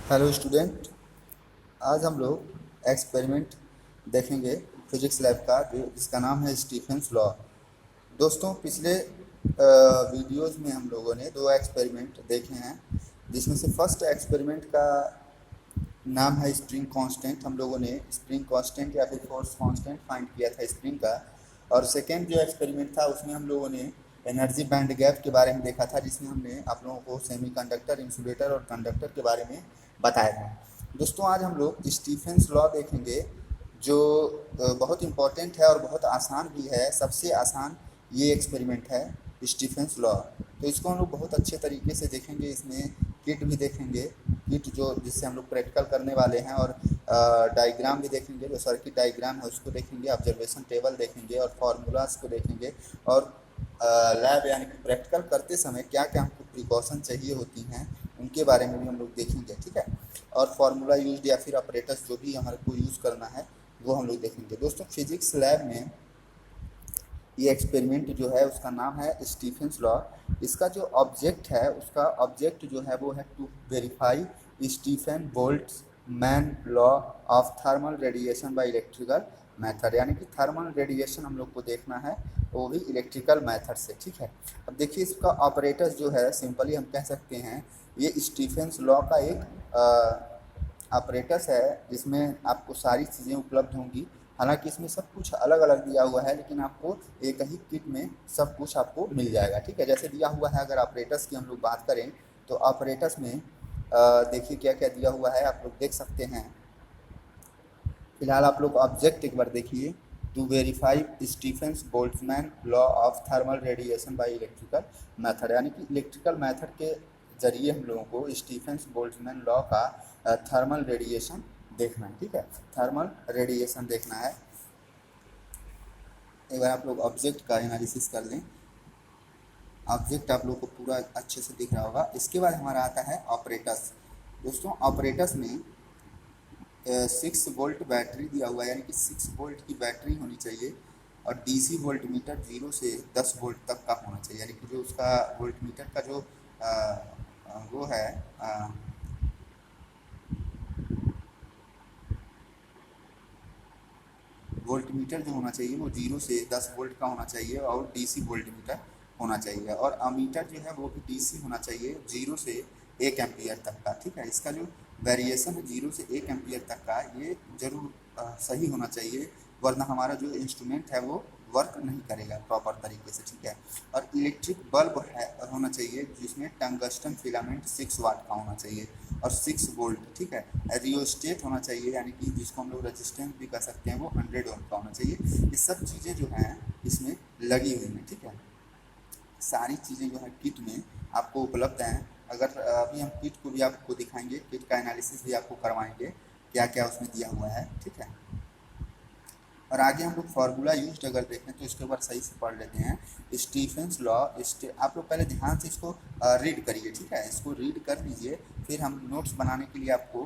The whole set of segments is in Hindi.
Hello student. आज हम लोग एक्सपेरिमेंट देखेंगे फिजिक्स लैब का जिसका नाम है स्टीफेंस लॉ। दोस्तों, पिछले वीडियोस में हम लोगों ने दो एक्सपेरिमेंट देखे हैं, जिसमें से फर्स्ट एक्सपेरिमेंट का नाम है स्प्रिंग कांस्टेंट। हम लोगों ने स्प्रिंग कांस्टेंट या फिर फोर्स कांस्टेंट फाइंड किया था स्प्रिंग का। और सेकेंड जो एक्सपेरिमेंट था उसमें हम लोगों ने एनर्जी बैंड गैप के बारे में देखा था, जिसमें हमने आप लोगों को सेमीकंडक्टर, इंसुलेटर और कंडक्टर के बारे में बताया था। दोस्तों, आज हम लोग स्टीफेंस लॉ देखेंगे, जो बहुत इंपॉर्टेंट है और बहुत आसान भी है। सबसे आसान ये एक्सपेरिमेंट है स्टीफेंस लॉ। तो इसको हम लोग बहुत अच्छे तरीके से देखेंगे। इसमें किट भी देखेंगे, किट जो जिससे हम लोग प्रैक्टिकल करने वाले हैं, और डायग्राम भी देखेंगे। जो सर्किट डायग्राम है उसको देखेंगे, ऑब्जर्वेशन टेबल देखेंगे और फार्मूलाज को देखेंगे। और लैब यानी कि प्रैक्टिकल करते समय क्या क्या हमको प्रिकॉशन चाहिए होती हैं उनके बारे में भी हम लोग देखेंगे, ठीक है। और फार्मूला यूज या फिर ऑपरेटर्स जो भी हमारे को यूज़ करना है वो हम लोग देखेंगे। दोस्तों, फिजिक्स लैब में ये एक्सपेरिमेंट जो है उसका नाम है स्टीफेंस लॉ। इसका जो ऑब्जेक्ट है, उसका ऑब्जेक्ट जो है वो है to verify Stefan Boltzmann law of thermal radiation by electrical method. यानी कि थर्मल रेडिएशन हम लोग को देखना है, वो भी इलेक्ट्रिकल मेथड से, ठीक है। अब देखिए, इसका ऑपरेटर्स जो है सिंपली हम कह सकते हैं ये स्टीफेंस लॉ का एक ऑपरेटर्स है, जिसमें आपको सारी चीज़ें उपलब्ध होंगी। हालांकि इसमें सब कुछ अलग अलग दिया हुआ है, लेकिन आपको एक ही किट में सब कुछ आपको मिल जाएगा, ठीक है। जैसे दिया हुआ है, अगर ऑपरेटर्स की हम लोग बात करें तो ऑपरेटर्स में देखिए क्या क्या दिया हुआ है, आप लोग देख सकते हैं। फिलहाल आप लोग ऑब्जेक्ट एक बार देखिए, to verify Stefan's Boltzmann law of thermal radiation by electrical method. यानी कि इलेक्ट्रिकल मेथड के जरिए हम लोगों को स्टीफेंस बोल्ट्जमैन लॉ का थर्मल रेडिएशन देखना है, ठीक है। थर्मल रेडिएशन देखना है। एक बार आप लोग ऑब्जेक्ट का एनालिसिस कर लें। ऑब्जेक्ट आप लोग को पूरा अच्छे से दिख रहा होगा। इसके बाद हमारा आता है ऑपरेटर्स। दोस्तों, ऑपरेटर्स में 6 वोल्ट बैटरी दिया हुआ है, यानी कि 6 वोल्ट की बैटरी होनी चाहिए। और डीसी वोल्ट मीटर 0 से 10 वोल्ट तक का होना चाहिए। यानी कि जो उसका वोल्ट मीटर का जो वो है, वोल्ट मीटर जो होना चाहिए वो 0 से 10 वोल्ट का होना चाहिए, और डीसी वोल्ट मीटर होना चाहिए। और अमीटर जो है वो भी डीसी होना चाहिए, 0 से 1 एम्पियर तक का, ठीक है। इसका जो वेरिएशन है 0 से 1 एम्पियर तक का, ये जरूर सही होना चाहिए, वरना हमारा जो इंस्ट्रूमेंट है वो वर्क नहीं करेगा प्रॉपर तरीके से, ठीक है। और इलेक्ट्रिक बल्ब है होना चाहिए, जिसमें टंगस्टन फिलामेंट 6 वाट का होना चाहिए और 6 वोल्ट, ठीक है। रियोस्टेट होना चाहिए, यानी कि जिसको हम लोग रेजिस्टेंस भी कर सकते हैं, वो 100 ओम का होना चाहिए। ये सब चीज़ें जो हैं इसमें लगी हुई हैं, ठीक है। सारी चीज़ें जो है किट में आपको उपलब्ध हैं। अगर अभी हम किट को भी आपको दिखाएंगे, किट का एनालिसिस भी आपको करवाएंगे, क्या क्या उसमें दिया हुआ है, ठीक है। और आगे हम लोग फार्मूला यूज अगर देखें तो इसके ऊपर सही से पढ़ लेते हैं। स्टीफेंस लॉ, आप लोग पहले ध्यान से इसको रीड करिए, ठीक है। इसको रीड कर लीजिए, फिर हम नोट्स बनाने के लिए आपको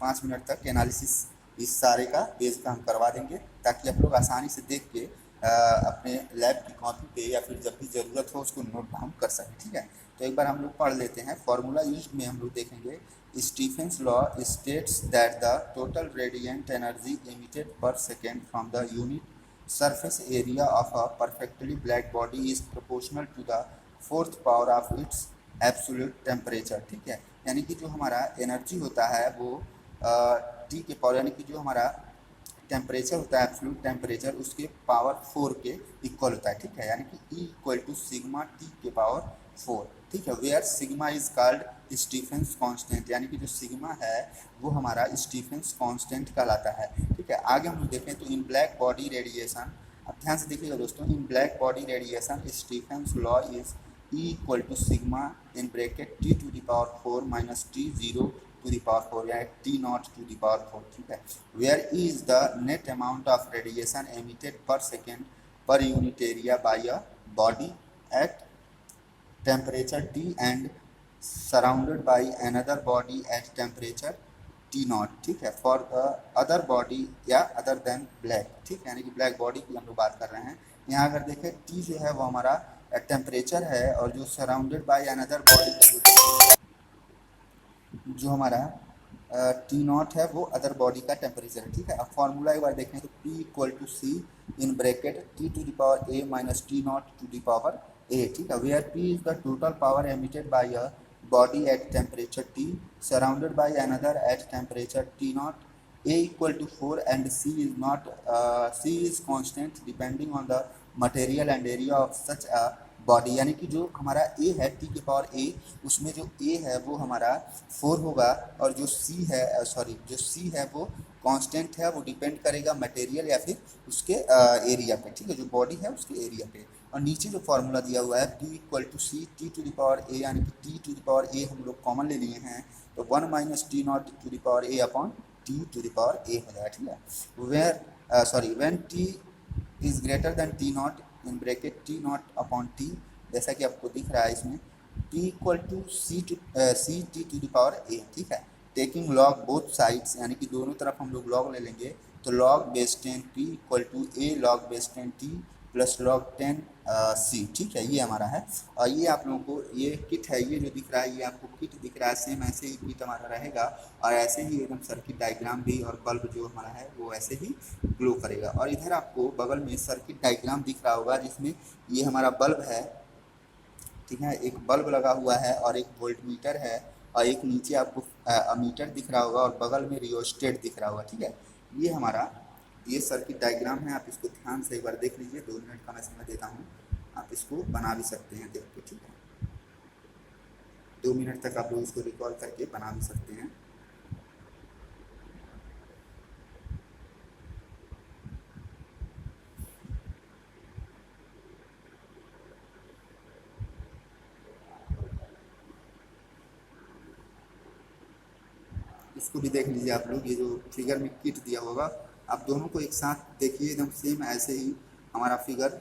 5 मिनट तक एनालिसिस इस सारे का बेस का हम करवा देंगे, ताकि आप लोग आसानी से देख के अपने लैब की कॉपी पे या फिर जब भी ज़रूरत हो उसको नोट डाउन कर सकें, ठीक है। तो एक बार हम लोग पढ़ लेते हैं। फार्मूला यूज में हम लोग देखेंगे, Stephen's law states that the total radiant energy emitted per second from the unit surface area of a perfectly black body is proportional to the fourth power of its absolute temperature, ठीक है। यानी कि जो हमारा एनर्जी होता है वो टी के पावर, यानी कि जो हमारा टेम्परेचर होता है एब्सोल्यूट टेम्परेचर, उसके पावर 4 के इक्वल होता है, ठीक है। यानी कि E equal to sigma T के पावर 4, ठीक है। Where sigma is called Stefan's constant, यानी कि जो सिग्मा है वो हमारा स्टीफेंस कांस्टेंट कहलाता है, ठीक है। आगे हम देखें तो इन ब्लैक बॉडी रेडिएशन, अब ध्यान से देखिएगा दोस्तों, in black body radiation Stefan's law is E equal to sigma in bracket T to the power 4 minus T zero to the power 4, या T not to the power 4, ठीक है। Where E is the net amount of radiation emitted per second per unit area by a body at temperature T and surrounded by another body at temperature T not, ठीक है, फॉर द अदर बॉडी या अदर देन ब्लैक, ठीक है। यानी कि ब्लैक बॉडी की हम लोग बात कर रहे हैं। यहाँ अगर देखें T जो है वो हमारा टेम्परेचर है, और जो सराउंडेड बाय अनदर बॉडी जो हमारा टी नॉट है वो अदर बॉडी का टेम्परेचर है, ठीक है। अब फॉर्मूला एक बार देखें तो P equal to C in bracket T to the power A minus T not to the power A, ठीक है। Where P is the total power emitted by a body at temperature T surrounded by another at temperature T naught, A equal to 4 and C is not C is constant depending on the material and area of such a body। यानी कि जो हमारा A है T के पावर A, उसमें जो A है वो हमारा 4 होगा और जो C है जो C है वो कांस्टेंट है, वो डिपेंड करेगा मटेरियल या फिर उसके एरिया पे, ठीक है, जो बॉडी है उसके एरिया पे। और नीचे जो फॉर्मूला दिया हुआ है P equal to C T to the power A, यानी कि T to the power A हम लोग कॉमन ले लिए हैं तो 1 minus T not to the power A upon T to the power A हो जाएगा, ठीक है। When T is greater than T not in bracket T not upon T, जैसा कि आपको दिख रहा है इसमें P equal to C T to the power A, ठीक है। टेकिंग लॉग बोथ साइड्स, यानी कि दोनों तरफ हम लोग लॉग ले लेंगे तो log base 10 P equal to a log base 10 T plus log 10 C, ठीक है, ये हमारा है। और ये आप लोगों को ये किट है, ये जो दिख रहा है ये आपको किट दिख रहा है, सेम ऐसे ही किट हमारा रहेगा और ऐसे ही एकदम सर्किट डायग्राम भी और बल्ब जो हमारा है वो ऐसे ही ग्लो करेगा। और इधर आपको बगल में सर्किट डायग्राम दिख रहा होगा जिसमें ये हमारा बल्ब है, ठीक है, एक बल्ब लगा हुआ है और एक वोल्टमीटर है और एक नीचे आपको अमीटर दिख रहा होगा और बगल में रियोस्टेट दिख रहा होगा, ठीक है। ये हमारा ये सर्किट डायग्राम है, आप इसको ध्यान से एक बार देख लीजिए। 2 मिनट का मैं समय देता हूँ, आप इसको बना भी सकते हैं देख के, ठीक है। 2 मिनट तक आप लोग इसको रिकॉल करके बना भी सकते हैं। इसको भी देख लीजिए आप लोग, ये जो फिगर में किट दिया होगा आप दोनों को एक साथ देखिए, एकदम सेम ऐसे ही हमारा फिगर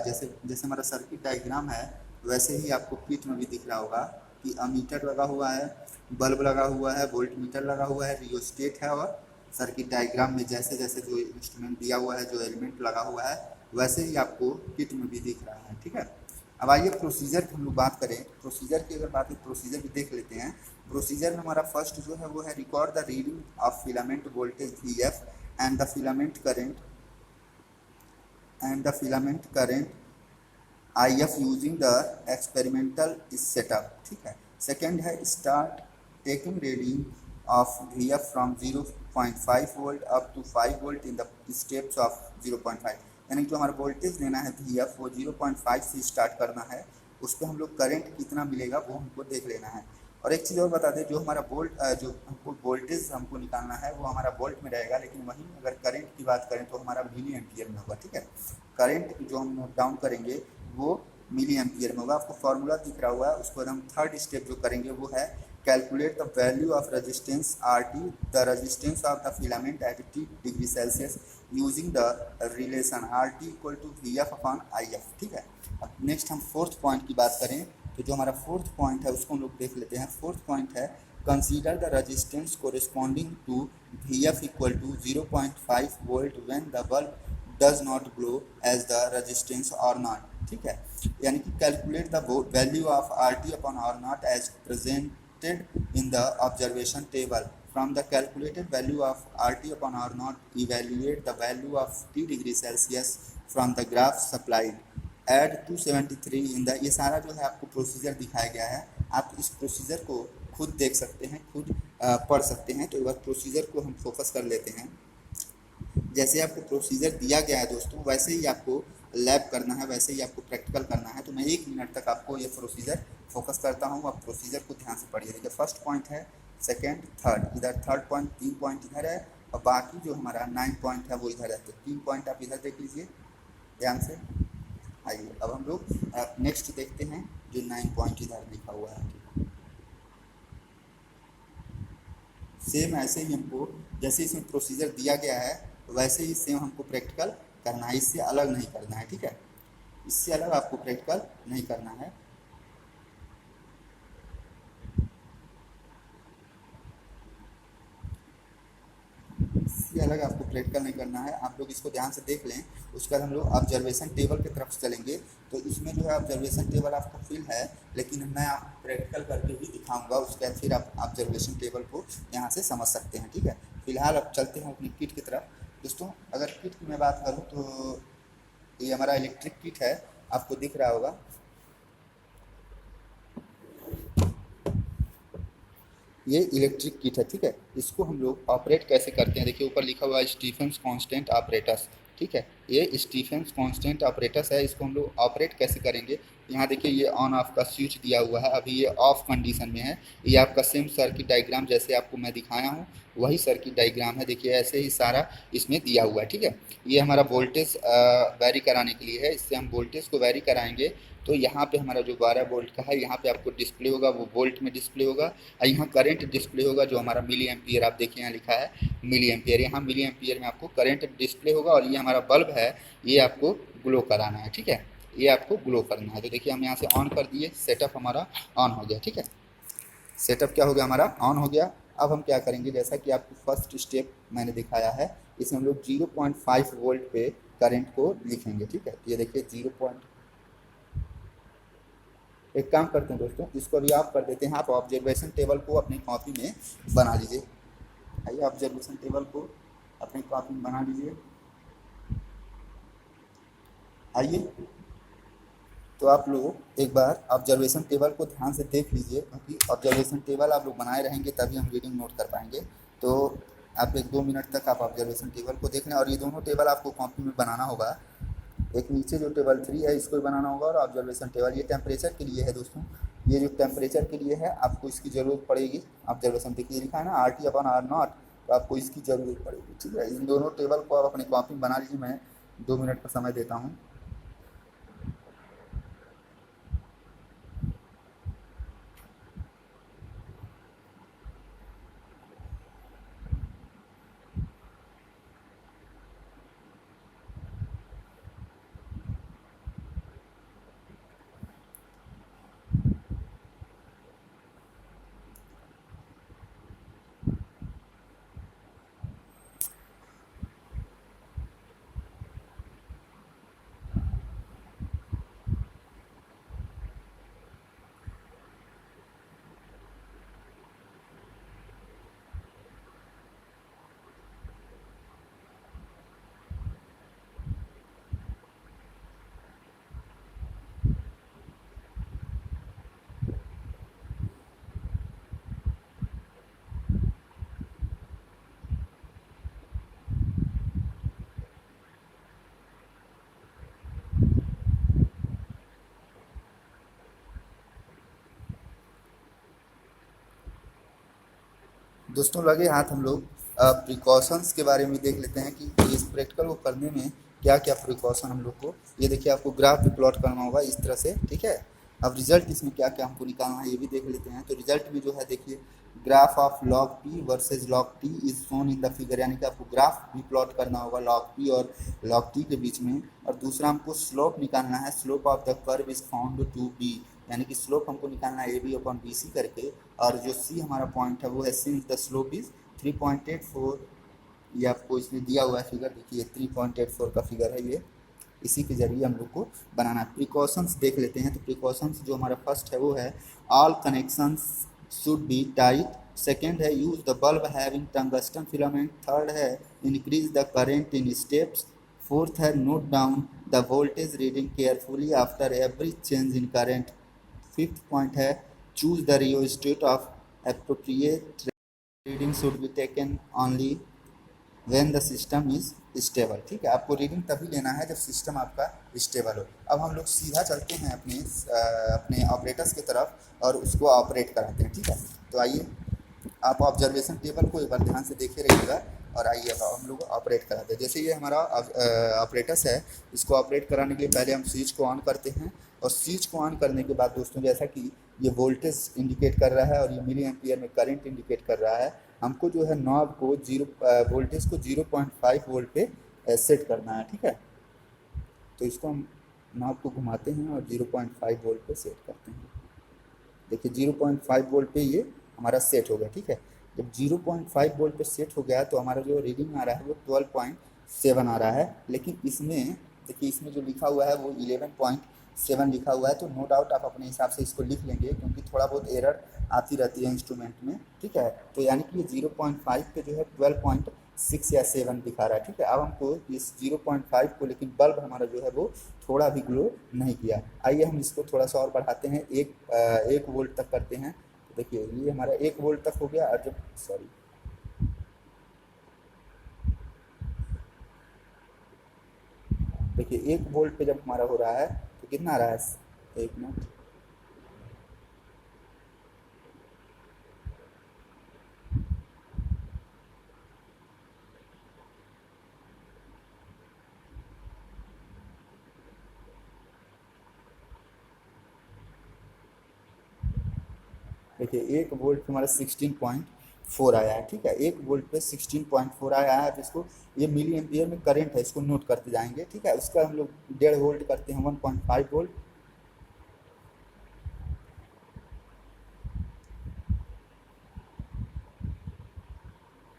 जैसे जैसे हमारा सर्किट डायग्राम है वैसे ही आपको किट में भी दिख रहा होगा कि अमीटर लगा हुआ है, बल्ब लगा हुआ है, वोल्ट मीटर लगा हुआ है, रियोस्टेट है और सर्किट डायग्राम में जैसे जैसे जो इंस्ट्रूमेंट दिया हुआ है, जो एलिमेंट लगा हुआ है वैसे ही आपको किट में भी दिख रहा है, ठीक है। अब आइए प्रोसीजर की हम लोग बात करें। प्रोसीजर की अगर बात करें, प्रोसीजर भी देख लेते हैं। प्रोसीजर में हमारा फर्स्ट जो है वो है record the reading of filament voltage Vf and the filament current IF using the experimental setup, ठीक है। सेकेंड है start taking reading of Vf from 0.5 volt up to 5 volt in the steps of 0.5, यानी जो हमारा वोल्टेज लेना है Vf वो 0.5 से स्टार्ट करना है, उस पर हम लोग करंट कितना मिलेगा वो हमको देख लेना है। और एक चीज़ और बता दें, जो हमारा जो हमको वोल्टेज हमको निकालना है वो हमारा वोल्ट में रहेगा, लेकिन वहीं अगर करंट की बात करें तो हमारा मिली एम्पियर में होगा, ठीक है। करंट जो हम नोट डाउन करेंगे वो मिली एम्पियर में होगा। आपको फॉर्मूला दिख रहा हुआ है, उसको हम थर्ड स्टेप जो करेंगे वो है calculate the value of resistance RT, the resistance of the filament at T degree Celsius using the relation RT equal to Vf upon IF, ठीक है। अब नेक्स्ट हम फोर्थ पॉइंट की बात करें तो जो हमारा फोर्थ पॉइंट है उसको हम लोग देख लेते हैं। फोर्थ पॉइंट है consider the resistance corresponding to Vf equal to 0.5 volt when the bulb does not glow as the resistance R not, ठीक है। यानी कि calculate the value of RT upon R not as presented in the observation table. From the calculated value of RT upon R naught, evaluate the value of T degree Celsius from the graph supplied. Add 273 in the, ये सारा जो है आपको प्रोसीजर दिखाया गया है, आप इस प्रोसीजर को खुद देख सकते हैं, खुद पढ़ सकते हैं। तो एक बार प्रोसीजर को हम फोकस कर लेते हैं। जैसे आपको प्रोसीजर दिया गया है दोस्तों वैसे ही आपको लैब करना है, वैसे ही आपको प्रैक्टिकल करना है। तो मैं 1 मिनट तक आपको ये प्रोसीजर फोकस करता हूँ, आप प्रोसीजर को ध्यान से पढ़िए। देखिए फर्स्ट पॉइंट है, सेकेंड, थर्ड, इधर थर्ड पॉइंट, 3 पॉइंट इधर है और बाकी जो हमारा 9 पॉइंट है वो इधर है। तो 3 पॉइंट आप इधर देख लीजिए ध्यान से। आइए अब हम लोग नेक्स्ट देखते हैं जो 9 पॉइंट इधर लिखा हुआ है। सेम ऐसे ही हमको जैसे इसमें प्रोसीजर दिया गया है वैसे ही सेम हमको प्रैक्टिकल करना है, इससे अलग नहीं करना है, ठीक है। इससे अलग आपको प्रैक्टिकल नहीं करना है। इसलिए अलग आपको प्रैक्टिकल नहीं करना है, आप लोग इसको ध्यान से देख लें। उसके बाद हम लोग ऑब्जर्वेशन टेबल की तरफ चलेंगे। तो इसमें जो है ऑब्जर्वेशन टेबल आपको फील है, लेकिन मैं आपको प्रैक्टिकल करके ही दिखाऊंगा, उसके बाद फिर आप ऑब्जर्वेशन टेबल को यहाँ से समझ सकते हैं, ठीक है। फिलहाल अब चलते हैं अपनी किट की तरफ। दोस्तों अगर किट की मैं बात करूँ तो ये हमारा इलेक्ट्रिक किट है, आपको दिख रहा होगा। ये इलेक्ट्रिक किट है, ठीक है। इसको हम लोग ऑपरेट कैसे करते हैं, देखिए ऊपर लिखा हुआ है स्टीफेंस कांस्टेंट ऑपरेटस, ठीक है। ये स्टीफेंस कांस्टेंट ऑपरेटस है, इसको हम लोग ऑपरेट कैसे करेंगे। यहाँ देखिए ये ऑन ऑफ का स्विच दिया हुआ है, अभी ये ऑफ कंडीशन में है। ये आपका सेम सर्किट डायग्राम जैसे आपको मैं दिखाया हूँ वही सर्किट डायग्राम है, देखिए ऐसे ही सारा इसमें दिया हुआ है, ठीक है। ये हमारा वोल्टेज वैरी कराने के लिए है, इससे हम वोल्टेज को वैरी कराएंगे। तो यहाँ पे हमारा जो 12 वोल्ट का है, यहाँ पे आपको डिस्प्ले होगा, वो वोल्ट में डिस्प्ले होगा। और यहाँ करंट डिस्प्ले होगा जो हमारा मिली एम्पियर, आप देखिए यहाँ लिखा है मिली एम्पियर, यहाँ मिली एम्पियर में आपको करंट डिस्प्ले होगा। और ये हमारा बल्ब है, ये आपको ग्लो कराना है, ठीक है। ये आपको ग्लो करना है। तो देखिए हम यहाँ से ऑन कर दिए, सेटअप हमारा ऑन हो गया, ठीक है। सेटअप क्या हो गया हमारा, ऑन हो गया। अब हम क्या करेंगे, जैसा कि आपको फर्स्ट स्टेप मैंने दिखाया है, इसमें हम लोग 0.5 वोल्ट पे करंट को लिखेंगे, ठीक है। ये देखिए 0. एक काम करते हैं दोस्तों, इसको अभी ऑफ कर देते हैं। आप ऑब्जर्वेशन टेबल को अपनी कॉपी में बना लीजिए। आइए ऑब्जर्वेशन टेबल को अपनी कॉपी में बना लीजिए। आइए तो आप लोग एक बार ऑब्जर्वेशन टेबल को ध्यान से देख लीजिए, क्योंकि ऑब्जर्वेशन टेबल आप लोग बनाए रहेंगे तभी हम रीडिंग नोट कर पाएंगे। तो आप 1-2 मिनट तक आप ऑब्जर्वेशन टेबल को देख लें, और ये दोनों टेबल आपको कॉपी में बनाना होगा। एक नीचे जो टेबल 3 है इसको भी बनाना होगा, और ऑब्जर्वेशन टेबल ये टेम्परेचर के लिए है दोस्तों। ये जो टेम्परेचर के लिए है आपको इसकी ज़रूरत पड़ेगी। ऑब्जर्वेशन देखिए लिखा है ना RT/R0, तो आपको इसकी ज़रूरत पड़ेगी, ठीक है। इन दोनों टेबल को आप अपनी कॉपी में बना लीजिए, मैं 2 मिनट का समय देता हूँ। दोस्तों लगे हाथ हम लोग प्रिकॉशंस के बारे में देख लेते हैं कि इस प्रैक्टिकल को करने में क्या क्या प्रिकॉशन हम लोग को। ये देखिए आपको ग्राफ भी प्लॉट करना होगा इस तरह से, ठीक है। अब रिजल्ट इसमें क्या क्या हमको निकालना है ये भी देख लेते हैं। तो रिजल्ट में जो है देखिए graph of log P versus log T is shown in the figure, यानी कि आपको ग्राफ भी प्लॉट करना होगा लॉग पी और लॉग टी के बीच में। और दूसरा हमको स्लोप निकालना है, slope of the curve is found to be, यानी कि स्लोप हमको निकालना है AB/BC करके। और जो C हमारा पॉइंट है वो है सिंस द स्लोप इज 3.84, ये आपको इसमें दिया हुआ है फिगर, देखिए 3.84 का फिगर है ये। इसी के जरिए हम लोग को बनाना है। प्रिकॉशंस देख लेते हैं। तो प्रिकॉशंस जो हमारा फर्स्ट है वो है all connections should be tight. Second है use the bulb having tungsten filament. Third है increase the current in steps. Fourth है note down the voltage reading carefully after every change in current. Fifth point है choose the rheostat of appropriate reading should be taken only when the system is stable, ठीक है। आपको रीडिंग तभी लेना है जब सिस्टम आपका स्टेबल हो। अब हम लोग सीधा चलते हैं अपने ऑपरेटर्स की तरफ और उसको ऑपरेट कराते हैं, ठीक है। तो आइए आप ऑब्जर्वेशन टेबल को एक बार ध्यान से देखे रहिएगा, और आइए अब हम लोग ऑपरेट कराते हैं। जैसे ये हमारा ऑपरेटर्स है, इसको ऑपरेट कराने के लिए पहले हम स्विच को ऑन करते हैं। और स्विच को ऑन करने के बाद दोस्तों जैसा कि ये वोल्टेज इंडिकेट कर रहा है और ये मिली एम्पियर में करंट इंडिकेट कर रहा है, हमको जो है नॉब को वोल्टेज को 0.5 वोल्ट पे सेट करना है, ठीक है। तो इसको हम नॉब को घुमाते हैं और 0.5 वोल्ट पे सेट करते हैं। देखिए 0.5 वोल्ट पे ये हमारा सेट हो गया, ठीक है। जब 0.5 वोल्ट पे सेट हो गया तो हमारा जो रीडिंग आ रहा है वो 12.7 आ रहा है, लेकिन इसमें देखिए इसमें जो लिखा हुआ है वो 11.7 लिखा हुआ है। तो नो डाउट आप अपने हिसाब से इसको लिख लेंगे, क्योंकि थोड़ा बहुत एरर आती रहती है इंस्ट्रूमेंट में, ठीक है। तो यानी कि ये 0.5 पे जो है 12.6 या 7 दिखा रहा है, ठीक है। अब हमको इस 0.5 को, लेकिन बल्ब हमारा जो है वो थोड़ा भी ग्लो नहीं किया। आइए हम इसको थोड़ा सा और बढ़ाते हैं, 1 वोल्ट तक करते हैं। तो देखिए ये हमारा 1 वोल्ट तक हो गया, और जब सॉरी देखिए 1 वोल्ट पे जब हमारा हो रहा है तो कितना आ रहा है, 1 मिनट। देखिए 1 वोल्ट पे हमारा 16.4 आया है, ठीक है। 1 वोल्ट पे 16.4 आया है। अब इसको, ये मिली एम्पियर में करंट है, इसको नोट करते जाएंगे, ठीक है। उसका हम लोग 1.5 वोल्ट करते हैं, 1.5 वोल्ट।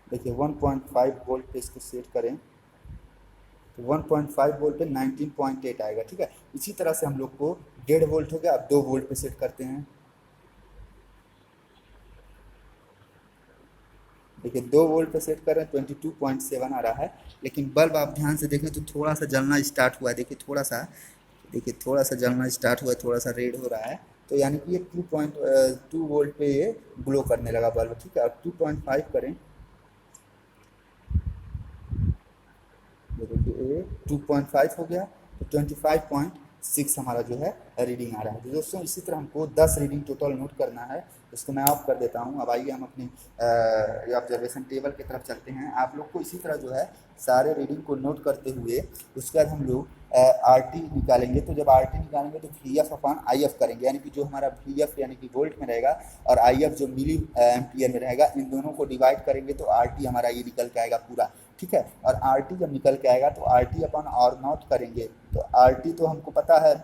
देखिए 1.5 वोल्ट पे इसको सेट करें तो 1.5 वोल्ट पे 19.8 आएगा, ठीक है। इसी तरह से हम लोग को 1.5 वोल्ट हो गया, अब 2 वोल्ट पे सेट करते हैं। देखिए 2 वोल्ट पे सेट कर रहे हैं, 22.7 आ रहा है। लेकिन बल्ब आप ध्यान से देखें तो थोड़ा सा जलना स्टार्ट हुआ है, देखिए थोड़ा सा जलना स्टार्ट हुआ है, थोड़ा सा रेड हो रहा है। तो यानी कि ये 2.2 वोल्ट पे ये ग्लो करने लगा बल्ब, ठीक है। और 2.5 करें, ये देखिए ये 2.5 हो गया, तो 25.6 हमारा जो है रीडिंग आ रहा है। तो दोस्तों इसी तरह हमको 10 रीडिंग टोटल नोट करना है। इसको मैं ऑफ कर देता हूँ। अब आइए हम अपनी ऑब्जर्वेशन टेबल की तरफ चलते हैं। आप लोग को इसी तरह जो है सारे रीडिंग को नोट करते हुए उसके बाद हम लोग आर टी निकालेंगे। तो जब आर टी निकालेंगे तो V F upon I F करेंगे, यानी कि जो हमारा वी एफ यानी कि वोल्ट में रहेगा और आई एफ जो मिली एम्पियर में रहेगा, इन दोनों को डिवाइड करेंगे तो आर टी हमारा ये निकल के आएगा पूरा, ठीक है। और आर टी जब निकल के आएगा तो R T upon R nought करेंगे। तो आर टी तो हमको पता है,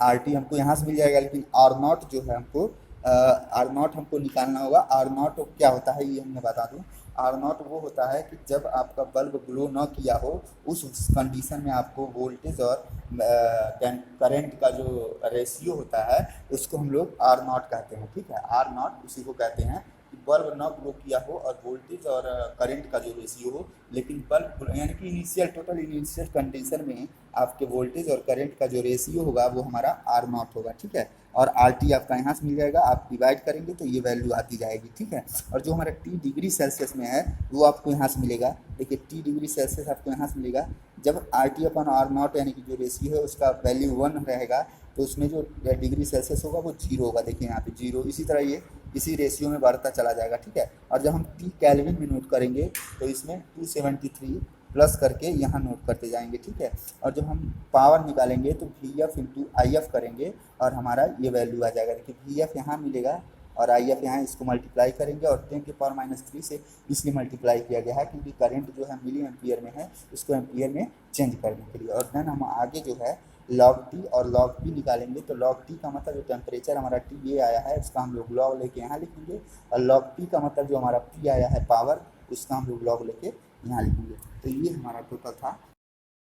आर टी हमको यहाँ से मिल जाएगा, लेकिन आर नॉट जो है हमको आर नॉट हमको निकालना होगा। आर नॉट क्या होता है ये मैं बता दूँ। आर नॉट वो होता है कि जब आपका बल्ब ग्लो न किया हो, उस कंडीशन में आपको वोल्टेज और करंट का जो रेशियो होता है उसको हम लोग आर नॉट कहते हैं, ठीक है। आर नॉट उसी को कहते हैं कि बल्ब न ग्लो किया हो और वोल्टेज और करंट का जो रेशियो हो, लेकिन बल्ब यानी कि इनिशियल कंडीशन में आपके वोल्टेज और करंट का जो रेशियो होगा वो हमारा आर नॉट होगा, ठीक है। और आर टी आपका यहाँ से मिल जाएगा, आप डिवाइड करेंगे तो ये वैल्यू आती जाएगी, ठीक है। और जो हमारा टी डिग्री सेल्सियस में है वो आपको यहाँ से मिलेगा। देखिए टी डिग्री सेल्सियस आपको यहाँ से मिलेगा। जब R T upon R nought यानी कि जो रेशियो है उसका वैल्यू 1 रहेगा, तो उसमें जो डिग्री सेल्सियस होगा वो 0 होगा। देखिए यहाँ पे 0, इसी तरह ये इसी रेशियो में बढ़ता चला जाएगा, ठीक है। और जब हम टी कैल्विन में नोट करेंगे तो इसमें 273 प्लस करके यहाँ नोट करते जाएंगे, ठीक है। और जब हम पावर निकालेंगे तो V F into I F करेंगे और हमारा ये वैल्यू आ जाएगा। देखिए वी एफ यहाँ मिलेगा और आई एफ यहाँ, इसको मल्टीप्लाई करेंगे और 10⁻³ से इसलिए मल्टीप्लाई किया गया है क्योंकि करंट जो है मिली एम्पियर में है, उसको एम्पियर में चेंज करने के लिए। और देन हम आगे जो है लॉग टी और लॉग पी निकालेंगे। तो लॉग टी का मतलब जो टेम्परेचर हमारा टी ये आया है उसका हम लोग लॉग लेके यहाँ लिखेंगे, और लॉग पी का मतलब जो हमारा पी आया है पावर, उसका हम लोग लॉग लेके यहाँ लिखेंगे। तो ये हमारा टोटल था।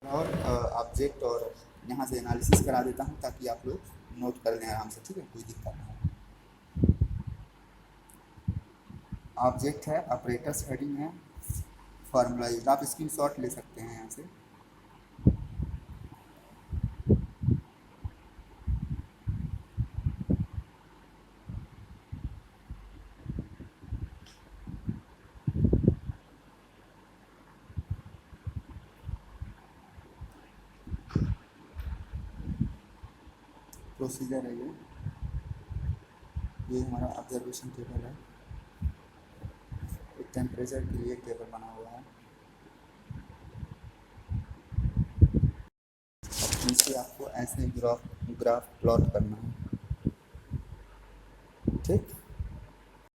और ऑब्जेक्ट और यहाँ से एनालिसिस करा देता हूँ ताकि आप लोग नोट कर लें आराम से, ठीक है, कोई दिक्कत नहीं। ऑब्जेक्ट है, ऑपरेटर्स हेडिंग है, फार्मूला यूज, आप स्क्रीनशॉट ले सकते हैं यहाँ से। प्रोसीजर है ये हमारा ऑब्जर्वेशन टेबल है। एक टेम्परेचर के लिए टेबल बना हुआ है। अब नीचे आपको ऐसे ग्राफ प्लॉट करना है, ठीक।